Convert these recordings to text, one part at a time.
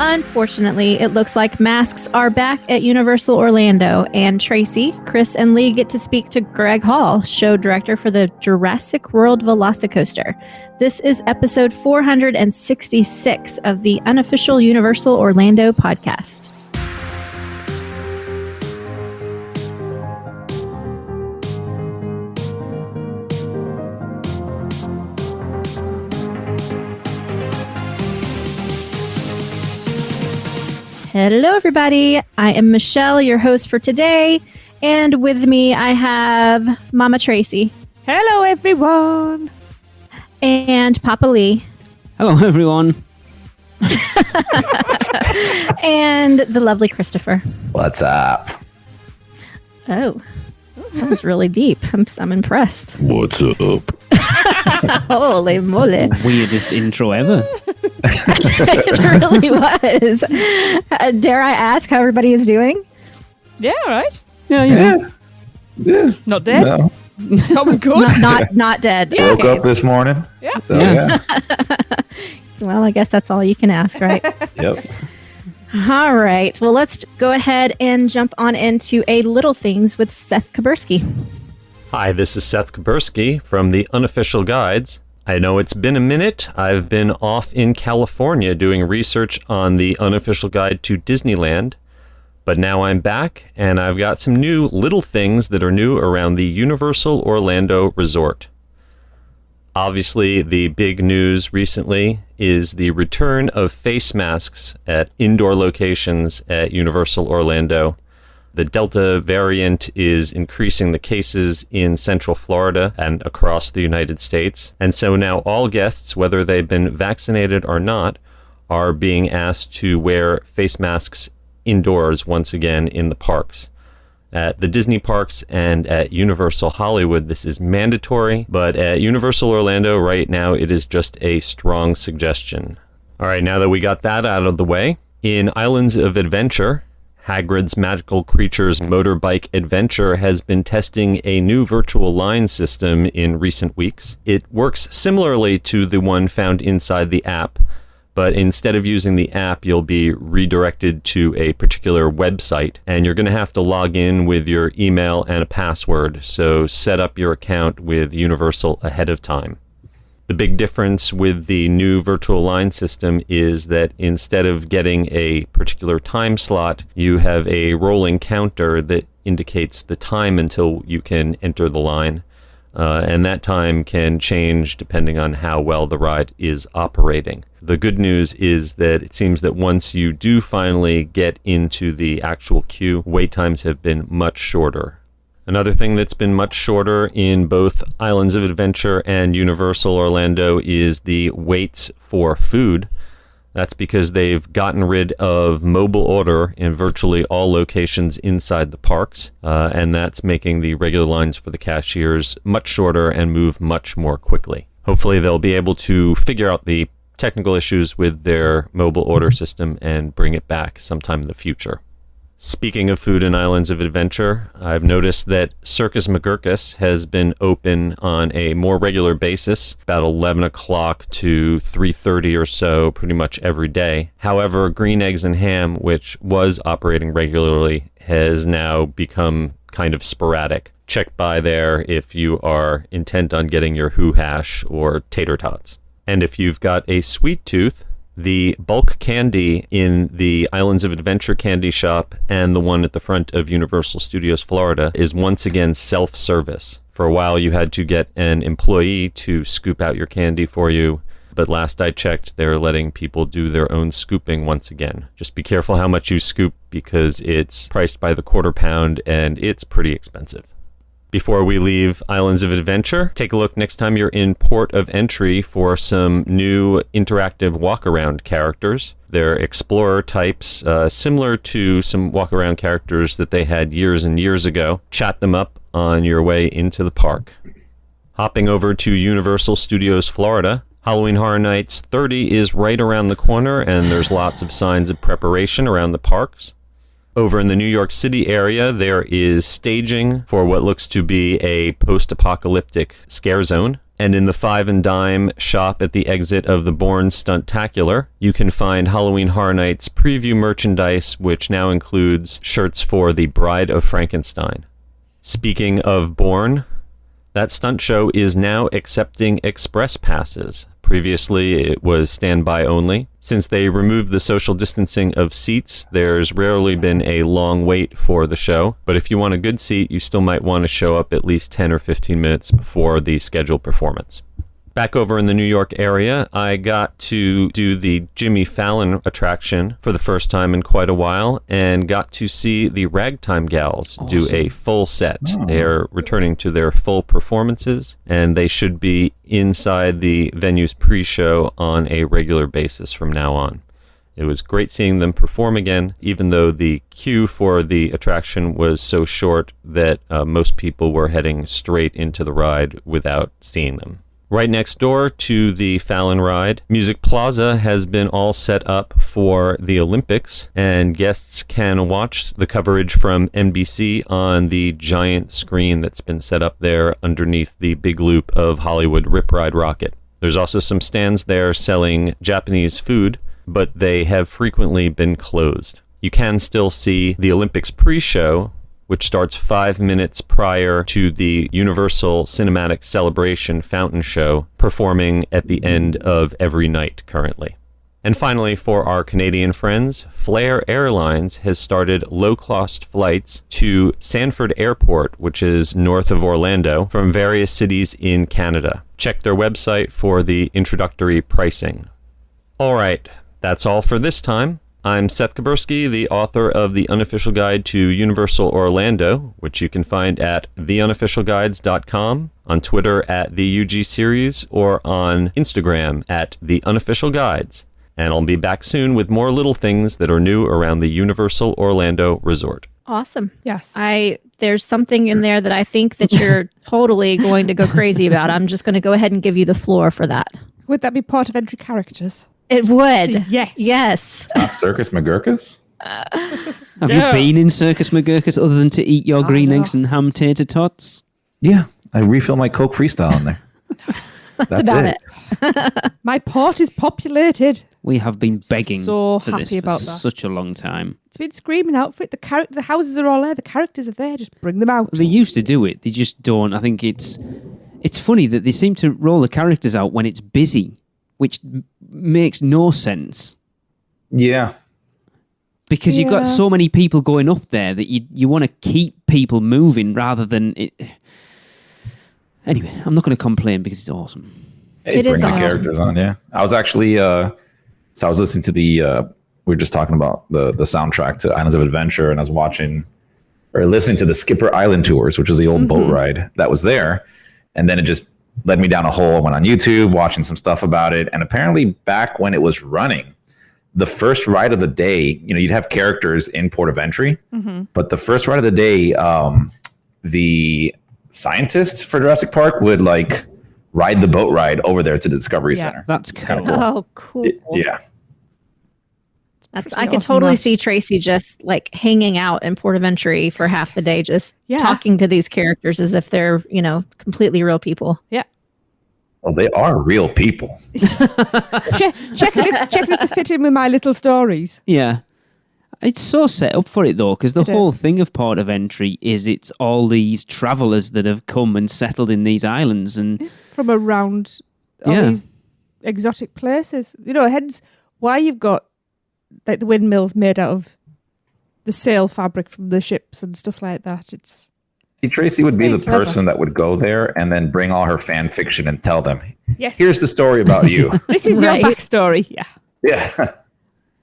Unfortunately, it looks like masks are back at Universal Orlando, and Tracy, Chris, and Lee get to speak to Greg Hall, show director for the Jurassic World VelociCoaster. This is episode 466 of the unofficial Universal Orlando podcast. Hello, everybody. I am Michelle, your host for today. And with me, I have Mama Tracy. Hello, everyone. And Papa Lee. Hello, everyone. And the lovely Christopher. What's up? Oh, that was really deep. I'm impressed. What's up? Holy moly. Weirdest intro ever. It really was. Dare I ask how everybody is doing? Yeah, all right. Yeah. Not dead? No. That was good. Not dead. Woke Okay. up this morning. Yeah. So, yeah. Well, I guess that's all you can ask, right? Yep. All right. Well, let's go ahead and jump on into a Little Things with Seth Kabursky. Hi, this is Seth Kabursky from the Unofficial Guides. I know it's been a minute. I've been off in California doing research on the Unofficial Guide to Disneyland, but now I'm back and I've got some new little things that are new around the Universal Orlando Resort. Obviously, the big news recently is the return of face masks at indoor locations at Universal Orlando. The Delta variant is increasing the cases in Central Florida and across the United States. And so now all guests, whether they've been vaccinated or not, are being asked to wear face masks indoors once again in the parks. At the Disney parks and at Universal Hollywood, this is mandatory, but at Universal Orlando right now, it is just a strong suggestion. All right, now that we got that out of the way, in Islands of Adventure, Hagrid's Magical Creatures Motorbike Adventure has been testing a new virtual line system in recent weeks. It works similarly to the one found inside the app, but instead of using the app, you'll be redirected to a particular website, and you're going to have to log in with your email and a password, so set up your account with Universal ahead of time. The big difference with the new virtual line system is that instead of getting a particular time slot, you have a rolling counter that indicates the time until you can enter the line. And that time can change depending on how well the ride is operating. The good news is that it seems that once you do finally get into the actual queue, wait times have been much shorter. Another thing that's been much shorter in both Islands of Adventure and Universal Orlando is the waits for food. That's because they've gotten rid of mobile order in virtually all locations inside the parks, and that's making the regular lines for the cashiers much shorter and move much more quickly. Hopefully they'll be able to figure out the technical issues with their mobile order system and bring it back sometime in the future. Speaking of food in Islands of Adventure, I've noticed that Circus McGurkus has been open on a more regular basis, about 11 o'clock to 3:30 or so, pretty much every day. However, Green Eggs and Ham, which was operating regularly, has now become kind of sporadic. Check by there if you are intent on getting your Who Hash or tater tots. And if you've got a sweet tooth, the bulk candy in the Islands of Adventure candy shop and the one at the front of Universal Studios Florida is once again self-service. For a while you had to get an employee to scoop out your candy for you, but last I checked they're letting people do their own scooping once again. Just be careful how much you scoop because it's priced by the quarter pound and it's pretty expensive. Before we leave Islands of Adventure, take a look next time you're in Port of Entry for some new interactive walk-around characters. They're explorer types, similar to some walk-around characters that they had years and years ago. Chat them up on your way into the park. Hopping over to Universal Studios Florida, Halloween Horror Nights 30 is right around the corner, and there's lots of signs of preparation around the parks. Over in the New York City area, there is staging for what looks to be a post-apocalyptic scare zone. And in the Five and Dime shop at the exit of the Bourne Stuntacular, you can find Halloween Horror Nights preview merchandise, which now includes shirts for the Bride of Frankenstein. Speaking of Bourne, that stunt show is now accepting express passes. Previously, it was standby only. Since they removed the social distancing of seats, there's rarely been a long wait for the show. But if you want a good seat, you still might want to show up at least 10 or 15 minutes before the scheduled performance. Back over in the New York area, I got to do the Jimmy Fallon attraction for the first time in quite a while and got to see the Ragtime Gals do a full set. They're returning to their full performances, and they should be inside the venue's pre-show on a regular basis from now on. It was great seeing them perform again, even though the queue for the attraction was so short that most people were heading straight into the ride without seeing them. Right next door to the Fallon ride, Music Plaza has been all set up for the Olympics, and guests can watch the coverage from NBC on the giant screen that's been set up there underneath the big loop of Hollywood Rip Ride Rocket. There's also some stands there selling Japanese food, but they have frequently been closed. You can still see the Olympics pre-show, which starts 5 minutes prior to the Universal Cinematic Celebration fountain show, performing at the end of every night currently. And finally, for our Canadian friends, Flair Airlines has started low-cost flights to Sanford Airport, which is north of Orlando, from various cities in Canada. Check their website for the introductory pricing. All right, that's all for this time. I'm Seth Kaburski, the author of The Unofficial Guide to Universal Orlando, which you can find at theunofficialguides.com, on Twitter at the UG Series, or on Instagram at The Unofficial Guides. And I'll be back soon with more little things that are new around the Universal Orlando Resort. Awesome. Yes. There's something in there that I think that you're totally going to go crazy about. I'm just going to go ahead and give you the floor for that. Would that be part of entry characters? It would. Yes. Yes. It's not Circus McGurkus? Have you been in Circus McGurkus other than to eat your green eggs and ham tater tots? Yeah, I refill my Coke Freestyle in there. That's about it. My port is populated. We have been begging So for this happy for about that. such a long time. It's been screaming out for it. The houses are all there. The characters are there. Just bring them out. They used to do it. They just don't. I think it's funny that they seem to roll the characters out when it's busy, which makes no sense. Yeah. Because you've got so many people going up there that you want to keep people moving rather than it. Anyway, I'm not going to complain because it's awesome. Hey, It bring is the awesome. characters on, yeah. I was actually, so I was listening to we were just talking about the soundtrack to Islands of Adventure, and I was listening to the Skipper Island Tours, which is the old boat ride that was there. And then it just led me down a hole. I went on YouTube, watching some stuff about it. And apparently back when it was running, the first ride of the day, you'd have characters in port of entry, but the first ride of the day, the scientists for Jurassic Park would ride the boat ride over there to the Discovery Center. That's cool. Oh, cool. Yeah. I can totally see Tracy just hanging out in Port of Entry for half the day, just talking to these characters as if they're, completely real people. Yeah. Well, they are real people. check if they fit in with my little stories. Yeah. It's so set up for it, though, because the whole thing of Port of Entry is it's all these travellers that have come and settled in these islands. And from around all these exotic places. Hence why you've got the windmills made out of the sail fabric from the ships and stuff like that. See, Tracy would be the clever. person that would go there and then bring all her fan fiction and tell them, Yes. here's the story about you. This is Right. your backstory. Yeah. Yeah.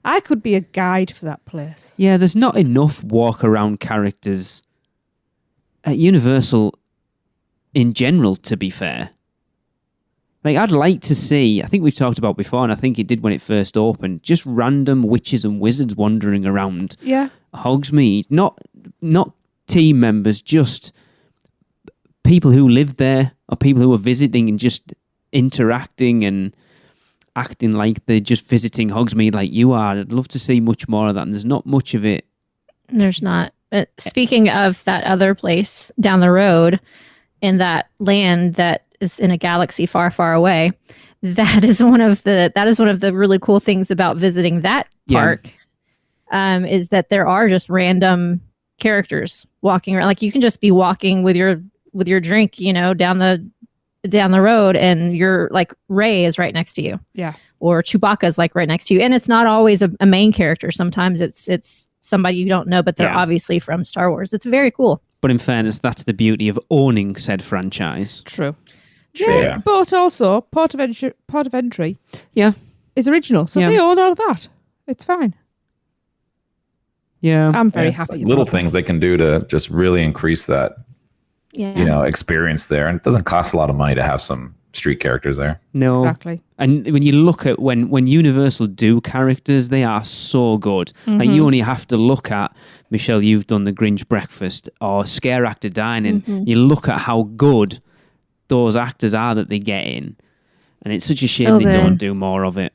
I could be a guide for that place. yeah, there's not enough walk-around characters at Universal in general, to be fair. I'd like to see, I think we've talked about before, and I think it did when it first opened, just random witches and wizards wandering around Yeah. Hogsmeade. Not team members, just people who live there or people who are visiting and just interacting and acting like they're just visiting Hogsmeade like you are. I'd love to see much more of that, and there's not much of it. There's not. But speaking of that other place down the road in that land that is in a galaxy far, far away. That is one of the really cool things about visiting that park, is that there are just random characters walking around. Like you can just be walking with your drink, down the road, and you're like Rey is right next to you. Yeah. Or Chewbacca's like right next to you. And it's not always a main character. Sometimes it's somebody you don't know, but they're obviously from Star Wars. It's very cool. But in fairness, that's the beauty of owning said franchise. True. Yeah. But also Port of Entry is original. So Yeah. they own all of that. It's fine. Yeah. I'm very It's happy. like little things they can do to just really increase that, Yeah. experience there. And it doesn't cost a lot of money to have some street characters there. No. Exactly. And when you look at when Universal do characters, they are so good. Like you only have to look at, Michelle, you've done the Grinch Breakfast or Scare Actor Dining. You look at how good those actors are that they get in. And it's such a shame So they good. don't do more of it.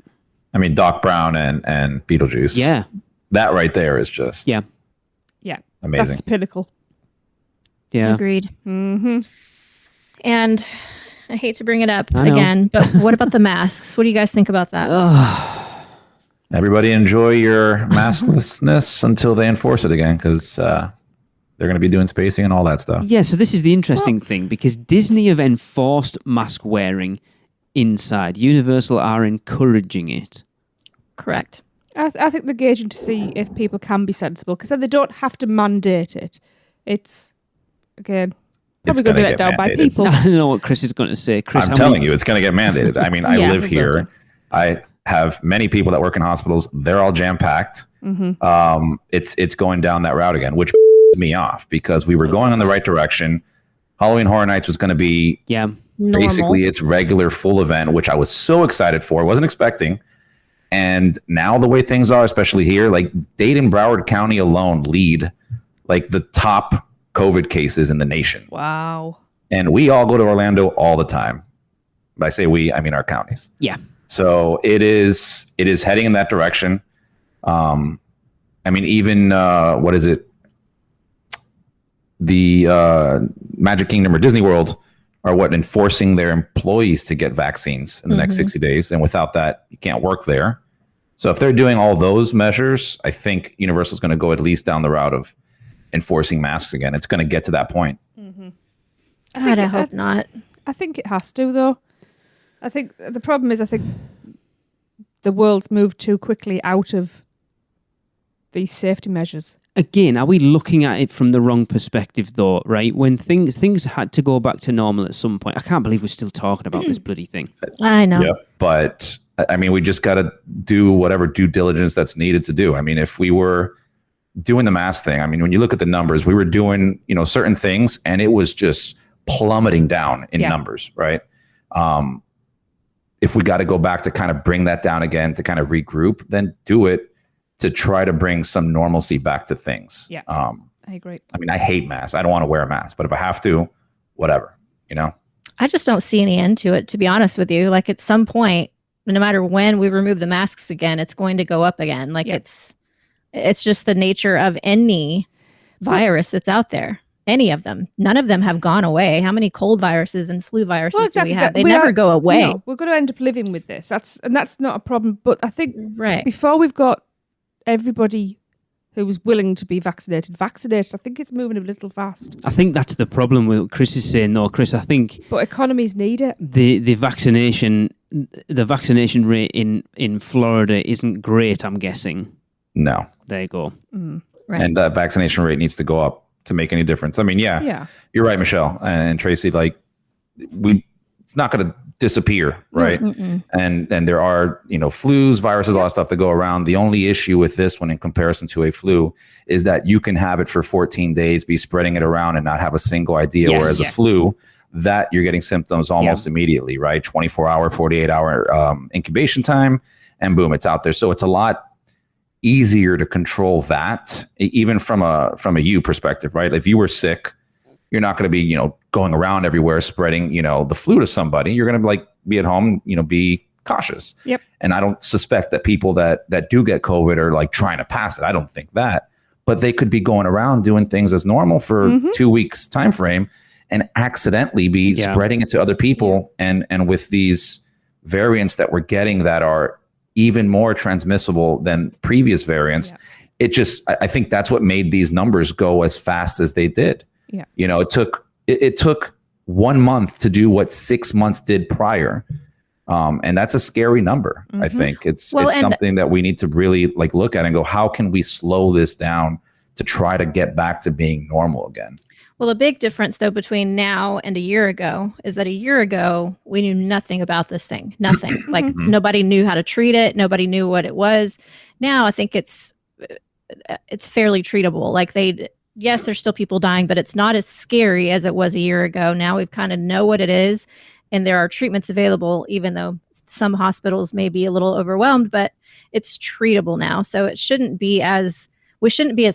I mean, Doc Brown and Beetlejuice. Yeah. That right there is just Yeah. Yeah. amazing. That's pinnacle. Yeah. Agreed. Mm-hmm. And I hate to bring it up I know. again, but what about the masks? What do you guys think about that? Everybody enjoy your masklessness until they enforce it again, because they're going to be doing spacing and all that stuff. Yeah, so this is the interesting thing, because Disney have enforced mask wearing inside. Universal are encouraging it. Correct. I think they're gauging to see if people can be sensible, because then they don't have to mandate it. It's, again, It's probably going to be gonna let get down by mandated. people. I don't know what Chris is going to say. Chris, I'm telling you, it's going to get mandated. I mean, I Yeah, live it will here. do. I have many people that work in hospitals. They're all jam packed. It's going down that route again, which me off, because we were going in the right direction. Halloween Horror Nights was going to be Yeah. basically its regular full event, which I was so excited for. Wasn't expecting. And now the way things are, especially here, like Dade and Broward County alone lead like the top COVID cases in the nation. Wow. And we all go to Orlando all the time. When I say we, I mean our counties. Yeah. So it is heading in that direction. I mean, even what is it? The Magic Kingdom or Disney World are enforcing their employees to get vaccines in the next 60 days. And without that, you can't work there. So if they're doing all those measures, I think Universal's going to go at least down the route of enforcing masks again. It's going to get to that point. God, I hope not. I think it has to, though. I think the problem is, I think the world's moved too quickly out of these safety measures. Again, are we looking at it from the wrong perspective, though, right? When things had to go back to normal at some point. I can't believe we're still talking about this bloody thing. I know. Yeah. But I mean, we just got to do whatever due diligence that's needed to do. I mean, if we were doing the mask thing, I mean, when you look at the numbers, we were doing, certain things and it was just plummeting down in numbers, right? If we got to go back to kind of bring that down again, to kind of regroup, then do it to try to bring some normalcy back to things. Yeah, I agree. I mean, I hate masks. I don't want to wear a mask, but if I have to, whatever, I just don't see any end to it, to be honest with you. Like at some point, no matter when we remove the masks again, it's going to go up again. Like it's just the nature of any virus that's out there. Any of them. None of them have gone away. How many cold viruses and flu viruses do we have? They never go away. We're going to end up living with this. That's not a problem. But I think Right. before we've got everybody who was willing to be vaccinated, I think it's moving a little fast. I think that's the problem with what Chris is saying. No, Chris, I think But economies need it. the vaccination rate in Florida isn't great, I'm guessing. No. There you go. Right. And that vaccination rate needs to go up to make any difference. I mean, yeah. You're right, Michelle and Tracy. Like, it's not going to disappear, right? And there are, flus, viruses, all that stuff that go around. The only issue with this one, in comparison to a flu, is that you can have it for 14 days, be spreading it around, and not have a single idea. Yes. Whereas a flu, that you're getting symptoms almost immediately, right? 24-hour, 48-hour incubation time, and boom, it's out there. So it's a lot easier to control that, even from a you perspective, right? If you were sick, you're not going to be, going around everywhere spreading, the flu to somebody. You're going to be at home, be cautious. Yep. And I don't suspect that people that do get COVID are trying to pass it. I don't think that, but they could be going around doing things as normal for 2 weeks time frame. and accidentally be spreading it to other people. And with these variants that we're getting that are even more transmissible than previous variants, I think that's what made these numbers go as fast as they did. Yeah. You know, it took 1 month to do what 6 months did prior. And that's a scary number. I think it's something that we need to really like look at and go, how can we slow this down to try to get back to being normal again? Well, a big difference, though, between now and a year ago is that a year ago, we knew nothing about this thing. Nothing. Like, nobody knew how to treat it. Nobody knew what it was. Now, I think it's fairly treatable. Like, yes, there's still people dying, but it's not as scary as it was a year ago. Now we kind of know what it is, and there are treatments available, even though some hospitals may be a little overwhelmed, but it's treatable now. So we shouldn't be as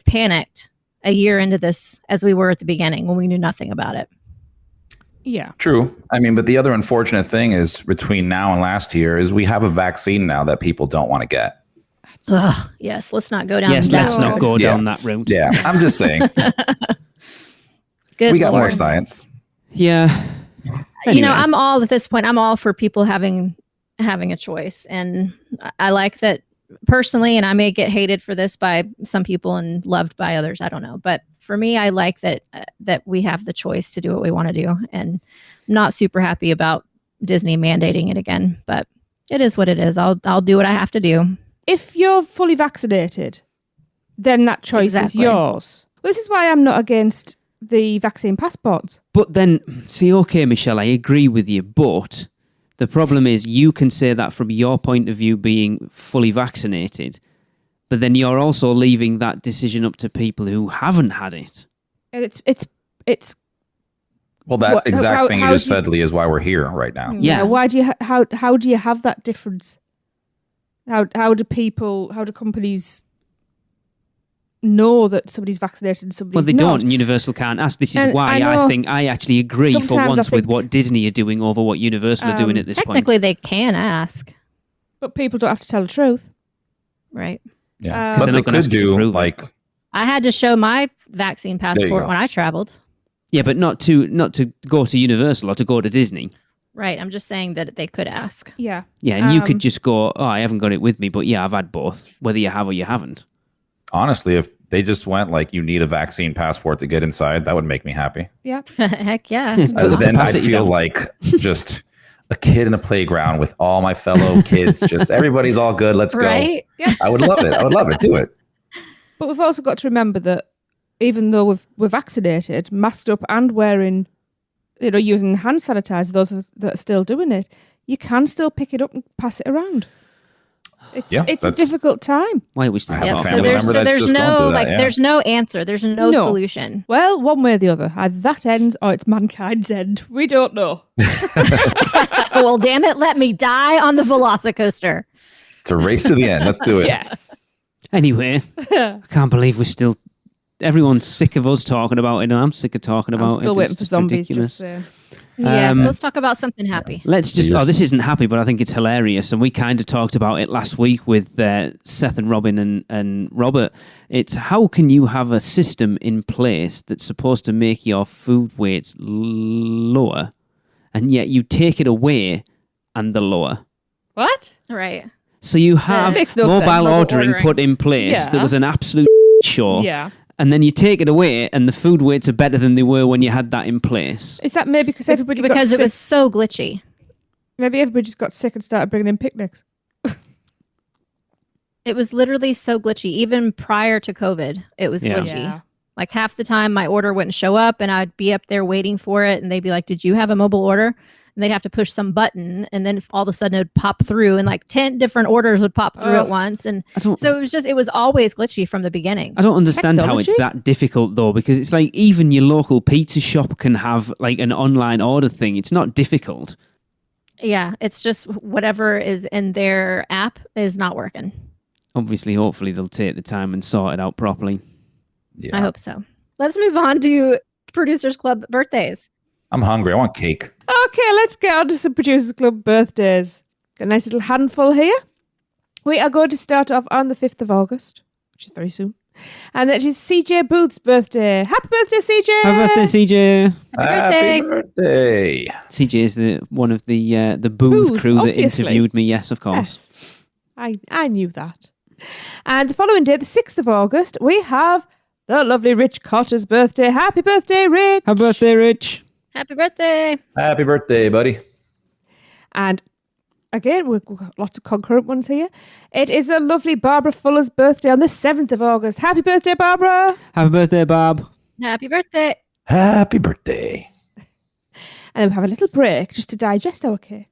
panicked a year into this as we were at the beginning when we knew nothing about it. Yeah. True. I mean, but the other unfortunate thing is between now and last year is we have a vaccine now that people don't want to get. Ugh, yes, let's not go down Yes, that let's not go down that route. Yeah, I'm just saying. Good we got Lord. more science. Yeah. You know, Anyway. at this point, I'm all for people having a choice. And I like that personally, and I may get hated for this by some people and loved by others. I don't know. But for me, I like that we have the choice to do what we want to do. And I'm not super happy about Disney mandating it again, but it is what it is. I'll do what I have to do. If you're fully vaccinated, then that choice is Exactly. yours. This is why I'm not against the vaccine passports. But then, see, okay, Michelle, I agree with you, but the problem is you can say that from your point of view being fully vaccinated, but then you're also leaving that decision up to people who haven't had it. And it's Well, that exact thing you how just do you- said, Lee, is why we're here right now. Yeah. Why do you how do you have that difference? How do companies know that somebody's vaccinated and somebody's Well, they not? don't, and Universal can't ask. This is And why I know I think I actually agree for sometimes I once with think- what Disney are doing over what Universal are doing at this point. Technically, they can ask, But people don't have to tell the truth. right? Yeah, 'Cause but they're they not gonna ask could you to do prove it. like I had to show my vaccine passport go. when I traveled. Yeah, but not to go to Universal or to go to Disney. Right. I'm just saying that they could ask. Yeah. Yeah, and you could just go, oh, I haven't got it with me, but yeah, I've had both, whether you have or you haven't. honestly, if they just went like you need a vaccine passport to get inside, that would make me happy. Yeah. Heck yeah. Then I'd Capacity feel down. like just a kid in a playground with all my fellow kids. Just everybody's all good. Let's Right? go. I would love it. I would love it. Do it. But we've also got to remember that even though we're vaccinated, masked up and wearing, using hand sanitizer, those of us that are still doing it, you can still pick it up and pass it around. It's a that's- difficult time. Why are we still I have a Yeah, talking so family about there's member that's just gone through that, yeah. there's no answer. There's no No. solution. Well, one way or the other. Either that ends or it's mankind's end. We don't know. Well, damn it, let me die on the VelociCoaster. It's a race to the end. Let's do it. Yes. Anyway, I can't believe we're still... Everyone's sick of us talking about it, and I'm sick of talking about I'm still it. waiting It's for just zombies. ridiculous. Just saying. Yes, Um, let's talk about something happy. Let's just... Oh, this isn't happy, but I think it's hilarious. And we kind of talked about it last week with Seth and Robin and Robert. It's how can you have a system in place that's supposed to make your food weights lower, and yet you take it away and they're lower? What? Right. So you have makes no mobile sense. ordering put in place Yeah. that was an absolute show. Yeah. And then you take it away, and the food weights are better than they were when you had that in place. Is that maybe because everybody got Because sick? it was so glitchy. Maybe everybody just got sick and started bringing in picnics. It was literally so glitchy. Even prior to COVID, it was Yeah. glitchy. Like half the time my order wouldn't show up and I'd be up there waiting for it and they'd be like, did you have a mobile order? And they'd have to push some button and then all of a sudden it would pop through and like 10 different orders would pop through at once. And so it was always glitchy from the beginning. I don't understand how it's Technology? that difficult, though, because it's like even your local pizza shop can have like an online order thing. It's not difficult. Yeah, it's just whatever is in their app is not working. Obviously, hopefully, they'll take the time and sort it out properly. Yeah. I hope so. Let's move on to Producers Club birthdays. I'm hungry. I want cake. Okay, let's get on to some Producers Club birthdays. Got a nice little handful here. We are going to start off on the 5th of August, which is very soon. And that is CJ Booth's birthday. Happy birthday, CJ! Happy birthday, CJ. Happy birthday. CJ is one of the booth Booth, crew that obviously. interviewed me. Yes, of course. Yes. I knew that. And the following day, the 6th of August, we have the lovely Rich Cotter's birthday. Happy birthday, Rich! Happy birthday, Rich. Happy birthday. Happy birthday, buddy. And again, we've got lots of concurrent ones here. It is a lovely Barbara Fuller's birthday on the 7th of August. Happy birthday, Barbara! Happy birthday, Bob. Happy birthday. Happy birthday. And then we have a little break just to digest our cake.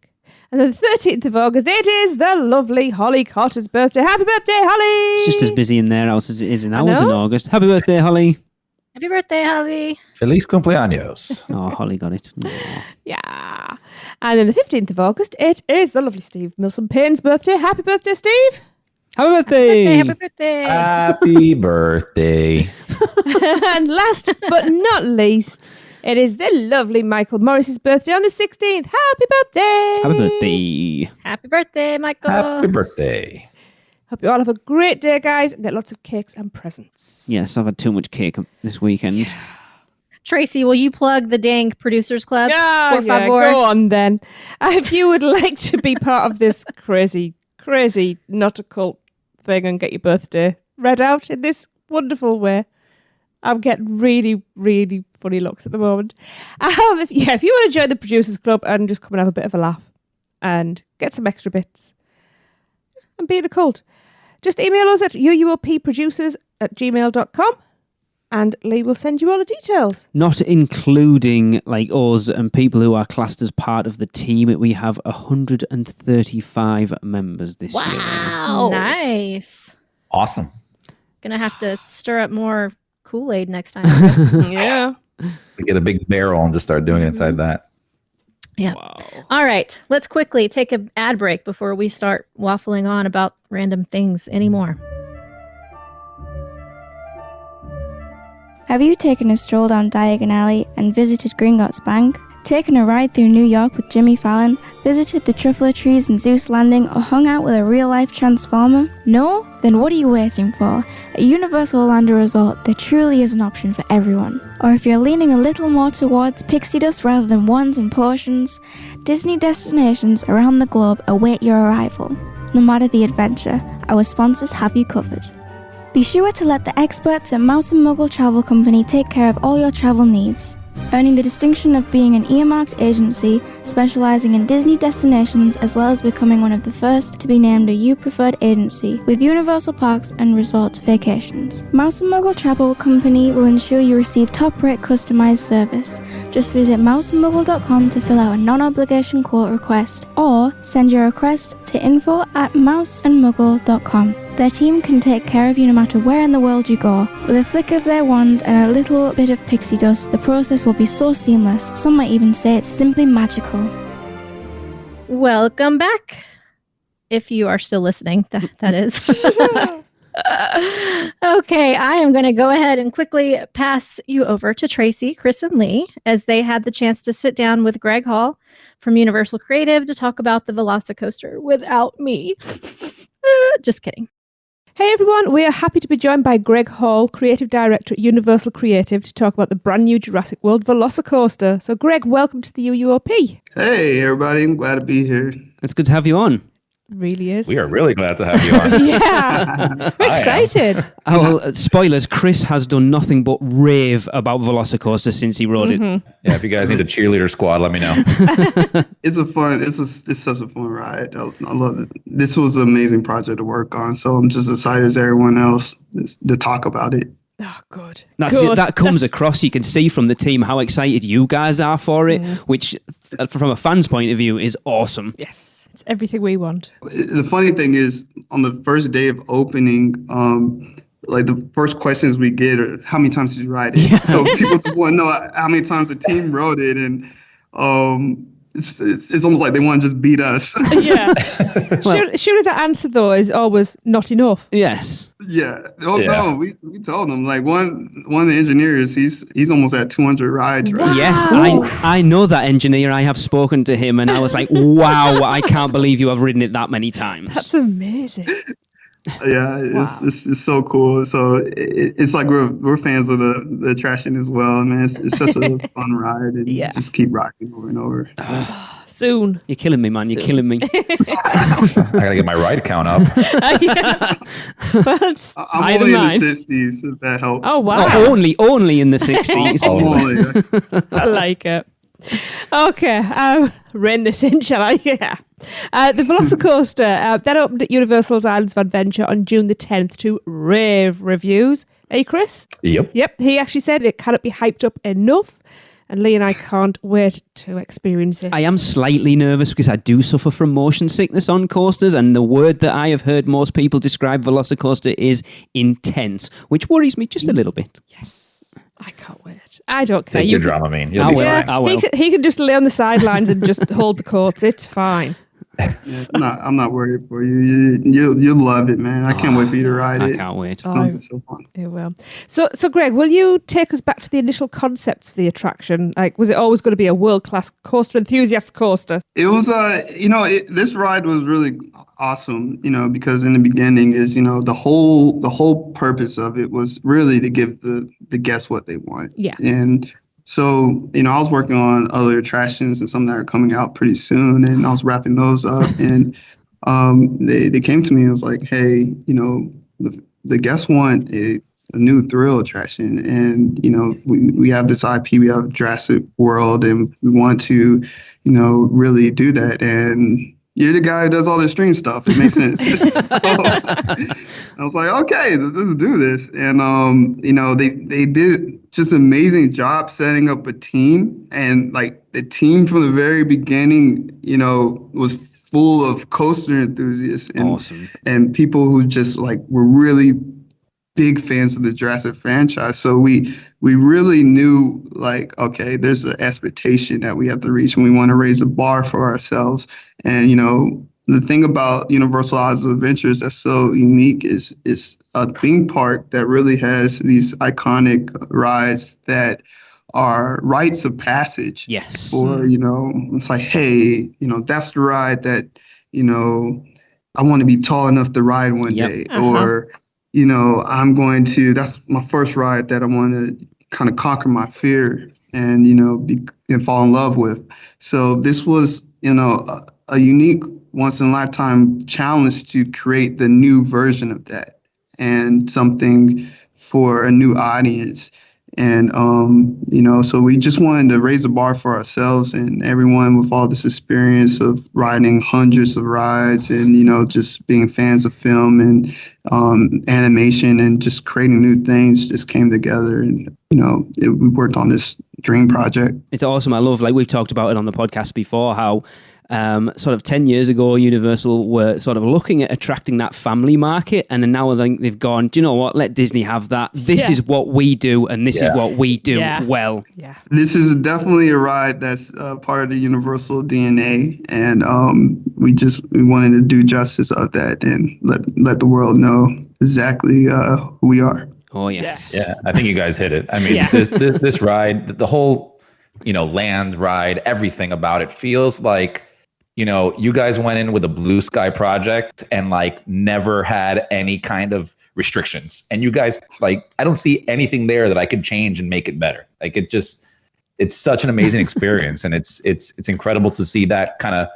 And then the 13th of August, it is the lovely Holly Cotter's birthday. Happy birthday, Holly! It's just as busy in their house as it is in I ours in know. August. Happy birthday, Holly. Happy birthday, Holly. Feliz cumpleaños. Oh, Holly got it. Aw. Yeah. And then the 15th of August, it is the lovely Steve Milson Payne's birthday. Happy birthday, Steve! Happy birthday. Happy birthday. Happy birthday. And last but not least, it is the lovely Michael Morris's birthday on the 16th. Happy birthday! Happy birthday. Happy birthday, Michael. Happy birthday. Hope you all have a great day, guys, and get lots of cakes and presents. Yes, I've had too much cake this weekend. Tracy, will you plug the dang producers club? Oh, Por yeah, favor. go on then. If you would like to be part of this crazy, not a cult thing and get your birthday read out in this wonderful way, I'm getting really, really funny looks at the moment. If you want to join the producers club and just come and have a bit of a laugh and get some extra bits and be in a cult, just email us at uuopproducers@gmail.com. And Lee will send you all the details. Not including like us and people who are classed as part of the team. We have 135 members this year. Wow. Nice. Awesome. Gonna have to stir up more Kool-Aid next time. I guess. Yeah. We get a big barrel and just start doing it inside that. Yeah. Wow. All right. Let's quickly take an ad break before we start waffling on about random things anymore. Have you taken a stroll down Diagon Alley and visited Gringotts Bank? Taken a ride through New York with Jimmy Fallon? Visited the Truffler Trees in Zeus Landing or hung out with a real-life Transformer? No? Then what are you waiting for? At Universal Orlando Resort, there truly is an option for everyone. Or if you're leaning a little more towards pixie dust rather than ones and portions, Disney destinations around the globe await your arrival. No matter the adventure, our sponsors have you covered. Be sure to let the experts at Mouse Muggle Travel Company take care of all your travel needs. Earning the distinction of being an earmarked agency specializing in Disney destinations, as well as becoming one of the first to be named a U Preferred agency with Universal Parks and Resorts vacations. Mouse Muggle Travel Company will ensure you receive top-rate customized service. Just visit mousemuggle.com to fill out a non-obligation quote request, or send your request to info@mouseandmuggle.com. Their team can take care of you no matter where in the world you go. With a flick of their wand and a little bit of pixie dust, the process will be so seamless, some might even say it's simply magical. Welcome back. If you are still listening, that is. Okay, I am going to go ahead and quickly pass you over to Tracy, Chris, and Lee, as they had the chance to sit down with Greg Hall from Universal Creative to talk about the VelociCoaster without me. Just kidding. Hey everyone, we are happy to be joined by Greg Hall, Creative Director at Universal Creative, to talk about the brand new Jurassic World VelociCoaster. So Greg, welcome to the UUOP. Hey everybody, I'm glad to be here. It's good to have you on. Really is. We are really glad to have you on. Yeah, we're excited. Oh, well, spoilers, Chris has done nothing but rave about VelociCoaster since he wrote it. Yeah, if you guys need a cheerleader squad, let me know. It's such a fun ride. I love it. This was an amazing project to work on, so I'm just excited as everyone else to talk about it. Oh, good. That comes across. You can see from the team how excited you guys are for it, which, from a fan's point of view, is awesome. Yes, it's everything we want. The funny thing is, on the first day of opening, like the first questions we get are, how many times did you ride it? Yeah. So people just want to know how many times the team rode it, and it's almost like they want to just beat us. Yeah. Surely the answer, though, is always not enough. Yes. Yeah. Oh Yeah. no, we told them, like one of the engineers, he's almost at 200 rides right Yes, I know that engineer. I have spoken to him, and I was like, wow, I can't believe you have ridden it that many times. That's amazing. Yeah, it's so cool. So it's like we're fans of the attraction as well, man. It's such a fun ride, and Yeah. just keep rocking over and over. Soon. You're killing me, man. You're killing me. I gotta get my ride count up. Well, it's I'm item only in 9. the 60s, if that helps. Oh, wow. Oh, only in the 60s. I'm only, I like it. Okay, rein this in, shall I? Yeah. The VelociCoaster, that opened at Universal's Islands of Adventure on June the 10th to rave reviews. Hey, Chris? Yep. Yep, he actually said it cannot be hyped up enough. And Lee and I can't wait to experience it. I am slightly nervous because I do suffer from motion sickness on coasters, and the word that I have heard most people describe VelociCoaster is intense, which worries me just a little bit. Yes. I can't wait. I don't care. Take your Dramamine. You'll I be will. fine. I will. He can just lay on the sidelines and just hold the courts. It's fine. Yeah, I'm not worried for you. You'll love it, man. I can't wait for you to ride I it. can't wait. It's gonna be so fun. It will. So Greg, will you take us back to the initial concepts for the attraction? Like, was it always going to be a world-class coaster enthusiast coaster? It was, this ride was really awesome, because in the beginning is, the whole purpose of it was really to give the guests what they want. Yeah. And so, I was working on other attractions and some that are coming out pretty soon, and I was wrapping those up, and they came to me and was like, hey, the guests want a new thrill attraction, and we have this IP, we have Jurassic World, and we want to really do that, and you're the guy who does all the stream stuff. It makes sense. So, I was like, okay, let's do this. And they did just an amazing job setting up a team, and like the team from the very beginning, was full of coaster enthusiasts and Awesome. and people who just like were really big fans of the Jurassic franchise. So we really knew, like, okay, there's an expectation that we have to reach, and we want to raise the bar for ourselves. And the thing about Universal Islands of Adventure that's so unique is a theme park that really has these iconic rides that are rites of passage. Yes. For it's like, hey, that's the ride that I want to be tall enough to ride one day, or that's my first ride that I want to kind of conquer my fear and, and fall in love with. So this was, a unique once in a lifetime challenge to create the new version of that and something for a new audience. And, so we just wanted to raise the bar for ourselves and everyone with all this experience of riding hundreds of rides and, just being fans of film and animation and just creating new things just came together. And, we worked on this dream project. It's awesome. I love, like we've talked about it on the podcast before, how sort of 10 years ago, Universal were sort of looking at attracting that family market, and then now I think they've gone, do you know what, let Disney have that. This is what we do, and this is what we do well. Yeah. This is definitely a ride that's part of the Universal DNA, and we wanted to do justice of that and let the world know exactly who we are. Oh, yes. Yeah, I think you guys hit it. I mean, this ride, the whole, land ride, everything about it feels like, you guys went in with a blue sky project and like never had any kind of restrictions. And you guys, like, I don't see anything there that I could change and make it better. Like it's such an amazing experience. And it's incredible to see that kind of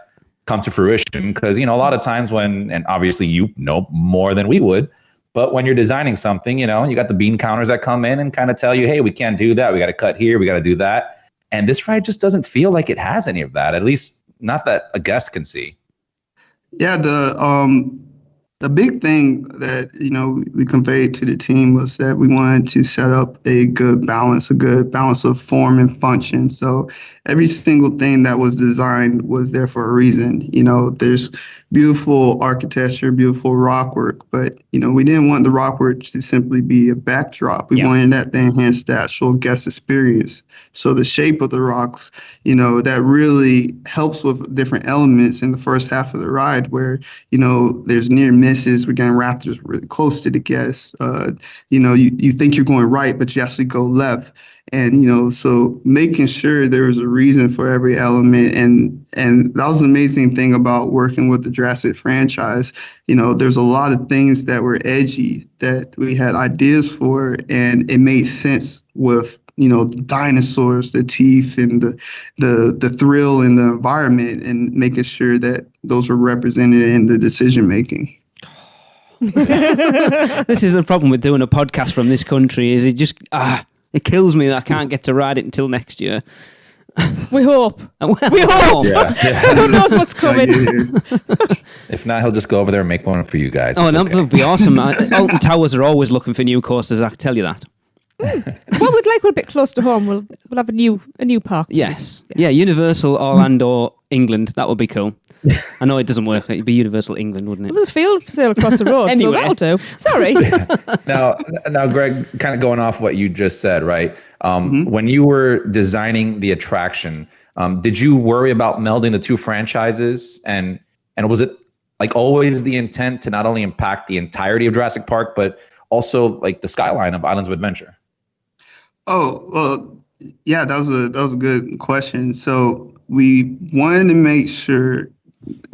come to fruition. Cause a lot of times and obviously you know more than we would, but when you're designing something, you got the bean counters that come in and kind of tell you, hey, we can't do that. We got to cut here. We got to do that. And this ride just doesn't feel like it has any of that, at least not that a guest can see. Yeah, the big thing that we conveyed to the team was that we wanted to set up a good balance of form and function. So every single thing that was designed was there for a reason. There's beautiful architecture, beautiful rock work, but we didn't want the rock work to simply be a backdrop. We wanted that to enhance the actual guest experience. So the shape of the rocks, that really helps with different elements in the first half of the ride where, there's near misses. We're getting raptors really close to the guests. You think you're going right, but you actually go left. And, so making sure there was a reason for every element. And that was an amazing thing about working with the Jurassic franchise. There's a lot of things that were edgy that we had ideas for, and it made sense with, the dinosaurs, the teeth, and the thrill in the environment, and making sure that those were represented in the decision making. This is the problem with doing a podcast from this country, is it just it kills me that I can't get to ride it until next year. We hope. We hope. Yeah. Who knows what's coming? If not, he'll just go over there and make one for you guys. Oh, It's that okay. would be awesome. Alton Towers are always looking for new coasters, I can tell you that. Well, we're a bit close to home. We'll have a new park. Yes. Yeah, Universal Orlando, England. That would be cool. I know it doesn't work. It'd be Universal England, wouldn't it? There's a field sale across the road, Anyway. so that'll do. Sorry. Now, Greg, kind of going off what you just said, right? When you were designing the attraction, did you worry about melding the two franchises? And was it like always the intent to not only impact the entirety of Jurassic Park, but also like the skyline of Islands of Adventure? Oh, well, yeah, that was a good question. So we wanted to make sure,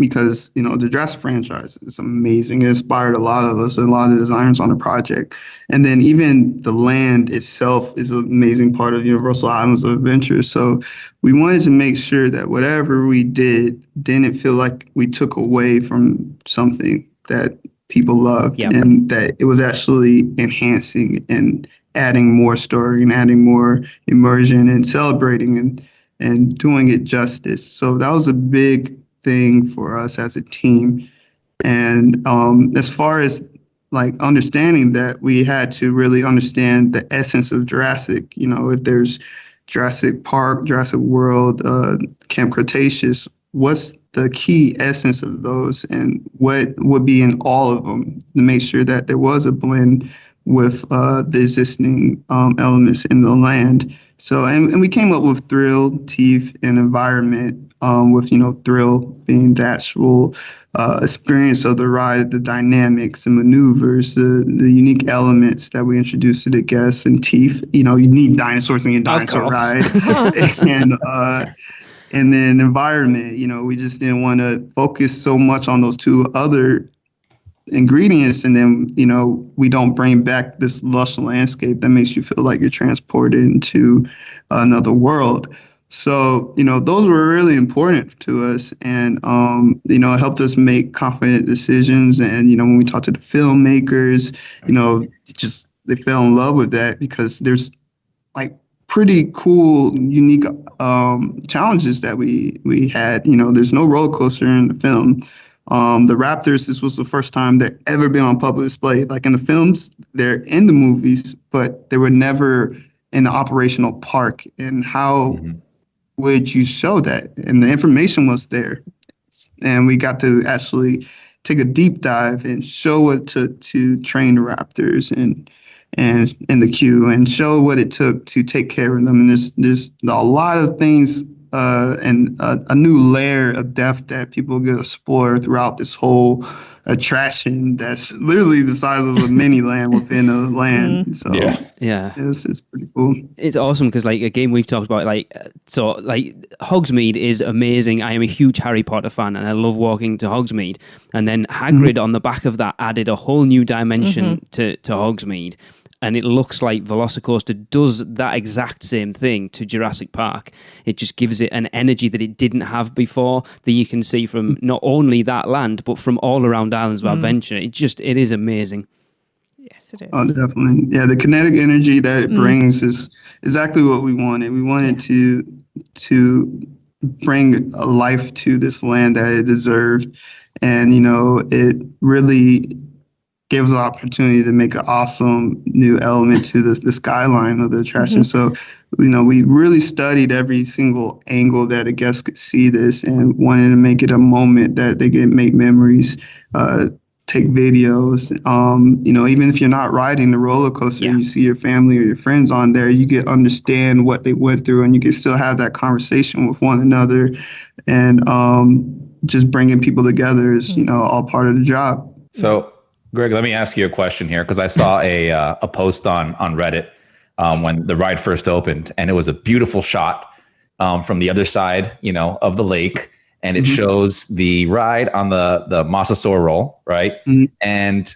because the Jurassic franchise is amazing. It inspired a lot of us, a lot of designers on the project. And then even the land itself is an amazing part of Universal Islands of Adventure. So we wanted to make sure that whatever we did didn't feel like we took away from something that people loved, Yep. and that it was actually enhancing and adding more story and adding more immersion and celebrating and doing it justice. So that was a big thing for us as a team. And as far as like understanding that, we had to really understand the essence of Jurassic. If there's Jurassic Park, Jurassic World, Camp Cretaceous, what's the key essence of those, and what would be in all of them, to make sure that there was a blend with the existing elements in the land. So, and we came up with thrill, teeth, and environment, with, thrill being the actual experience of the ride, the dynamics, the maneuvers, the unique elements that we introduced to the guests, and teeth. You need dinosaurs in your dinosaur ride. And then environment, we just didn't want to focus so much on those two other ingredients, and then we don't bring back this lush landscape that makes you feel like you're transported into another world. So those were really important to us, and it helped us make confident decisions. And when we talked to the filmmakers, just they fell in love with that, because there's like pretty cool, unique challenges that we had. There's no roller coaster in the film. The Raptors, this was the first time they've ever been on public display. Like in the films, they're in the movies, but they were never in the operational park. And how would you show that? And the information was there. And we got to actually take a deep dive and show what it took to train the Raptors and in the queue, and show what it took to take care of them. And there's a lot of things and a new layer of depth that people get to explore throughout this whole attraction that's literally the size of a mini land within a land. So yeah, it's pretty cool. It's awesome because, like, again, we've talked about Hogsmeade is amazing. I am a huge Harry Potter fan, and I love walking to Hogsmeade. And then Hagrid on the back of that added a whole new dimension to Hogsmeade. And it looks like VelociCoaster does that exact same thing to Jurassic Park. It just gives it an energy that it didn't have before, that you can see from not only that land, but from all around Islands of Adventure. It is amazing. Yes, it is. Oh, definitely. Yeah, the kinetic energy that it brings is exactly what we wanted. We wanted to bring a life to this land that it deserved. And, it really gave us an opportunity to make an awesome new element to the skyline of the attraction. So, we really studied every single angle that a guest could see this, and wanted to make it a moment that they could make memories, take videos. Even if you're not riding the roller coaster and you see your family or your friends on there, you get understand what they went through, and you can still have that conversation with one another. And just bringing people together is, all part of the job. So, Greg, let me ask you a question here, because I saw a post on Reddit when the ride first opened, and it was a beautiful shot from the other side, of the lake, and it shows the ride on the Mosasaur roll, right? And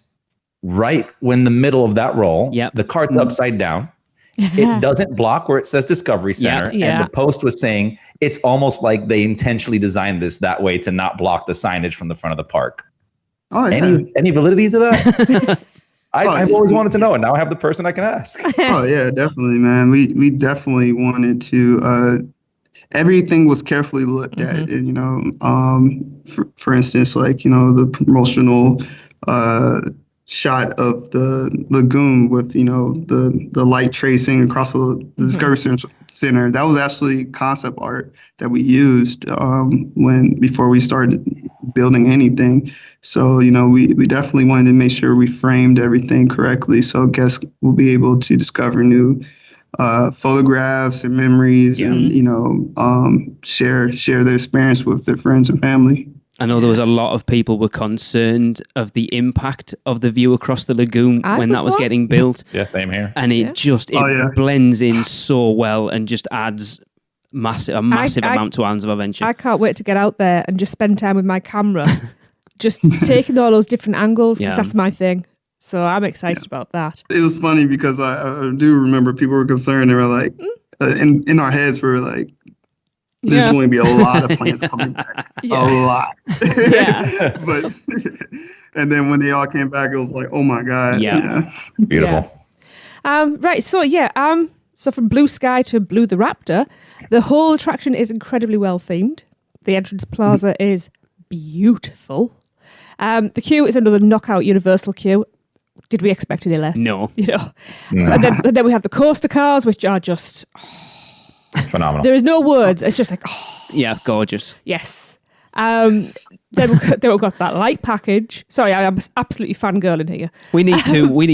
right when the middle of that roll, the cart's upside down. It doesn't block where it says Discovery Center. And the post was saying it's almost like they intentionally designed this that way to not block the signage from the front of the park. Oh, yeah. Any validity to that? I've always wanted to know, and now I have the person I can ask. Oh yeah, definitely, man. We definitely wanted to. Everything was carefully looked at, and for instance, like the promotional shot of the lagoon with the light tracing across the Discovery Center. That was actually concept art that we used before we started building anything. So we definitely wanted to make sure we framed everything correctly, so guests will be able to discover new photographs and memories, and share their experience with their friends and family. I know there was a lot of people were concerned of the impact of the view across the lagoon when that was getting built. Yeah, same here. And it blends in so well and just adds a massive amount to Islands of Adventure. I can't wait to get out there and just spend time with my camera, just taking all those different angles, because that's my thing. So I'm excited about that. It was funny because I do remember people were concerned. They were like, in our heads, we were like, there's going to be a lot of planes coming back. A lot. But and then when they all came back, it was like, oh my God. Beautiful. Right. So so from Blue Sky to Blue the Raptor, the whole attraction is incredibly well themed. The entrance plaza is beautiful. The queue is another knockout Universal queue. Did we expect any less? No. And then we have the coaster cars, which are just phenomenal. There is no words. It's just like, yeah, gorgeous. Yes. Then we've got that light package. Sorry, I am absolutely fangirling here. We need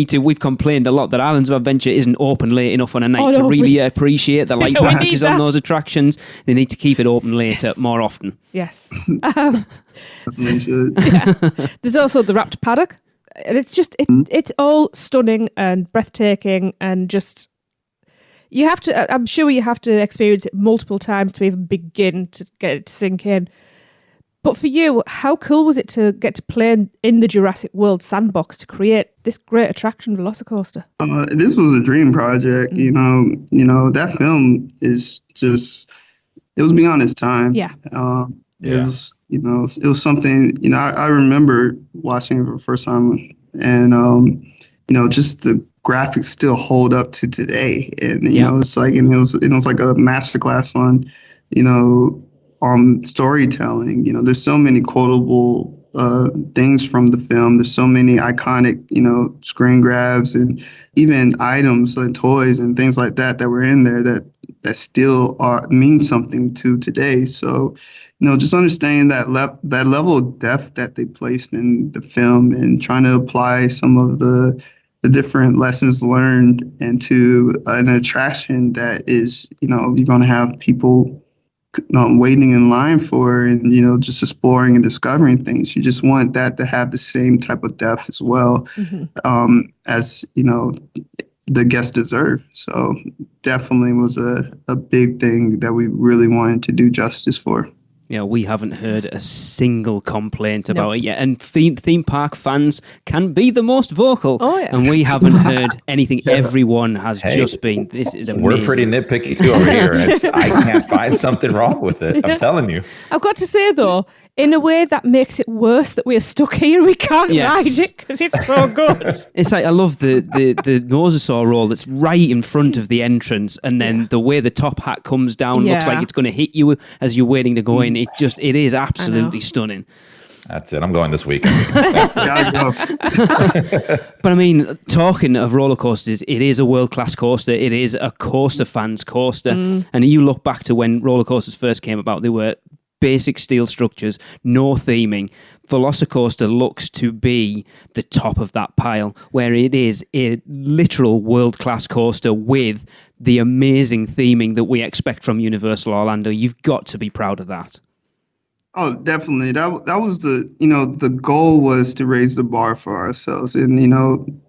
to. We've complained a lot that Islands of Adventure isn't open late enough on a night to really appreciate the light packages on those attractions. They need to keep it open later more often. Yes. Definitely should. There's also the Raptor Paddock. And it's just, it's all stunning and breathtaking, and just, I'm sure you have to experience it multiple times to even begin to get it to sink in. But for you, how cool was it to get to play in the Jurassic World sandbox to create this great attraction, VelociCoaster? This was a dream project. That film is just, it was beyond its time. It was, it was something, I remember watching it for the first time, and, just the graphics still hold up to today. And, it's like, and it was like a masterclass on storytelling. There's so many quotable things from the film. There's so many iconic, screen grabs and even items and toys and things like that were in there that still mean something to today. So, just understanding that level of depth that they placed in the film and trying to apply some of the different lessons learned into an attraction that is, you're going to have people waiting in line for, and just exploring and discovering things. You just want that to have the same type of depth as well, as the guests deserve. So definitely was a big thing that we really wanted to do justice for. Yeah, we haven't heard a single complaint about it yet. And theme park fans can be the most vocal. Oh, yeah. And we haven't heard anything. Everyone has just been, this is amazing. We're pretty nitpicky too over here. I can't find something wrong with it. I'm telling you. I've got to say, though, in a way that makes it worse that we're stuck here. We can't ride it because it's so good. It's like, I love the mosasaur roll that's right in front of the entrance, and then the way the top hat comes down looks like it's going to hit you as you're waiting to go in. It is absolutely stunning. That's it. I'm going this weekend. Gotta go. But I mean, talking of roller coasters, it is a world-class coaster. It is a coaster fans coaster. And you look back to when roller coasters first came about, they were basic steel structures, no theming. VelociCoaster looks to be the top of that pile, where it is a literal world-class coaster with the amazing theming that we expect from Universal Orlando. You've got to be proud of that. Oh, definitely. That was the goal was to raise the bar for ourselves. And,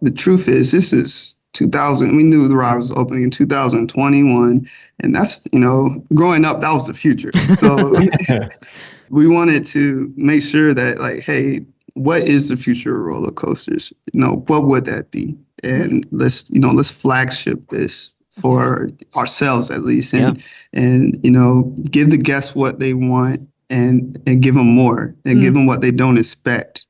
the truth is, this is 2000. We knew the ride was opening in 2021, and that's, growing up, that was the future. So we wanted to make sure that, like, hey, what is the future of roller coasters? What would that be? And let's flagship this for ourselves at least, and give the guests what they want, and give them more, and give them what they don't expect.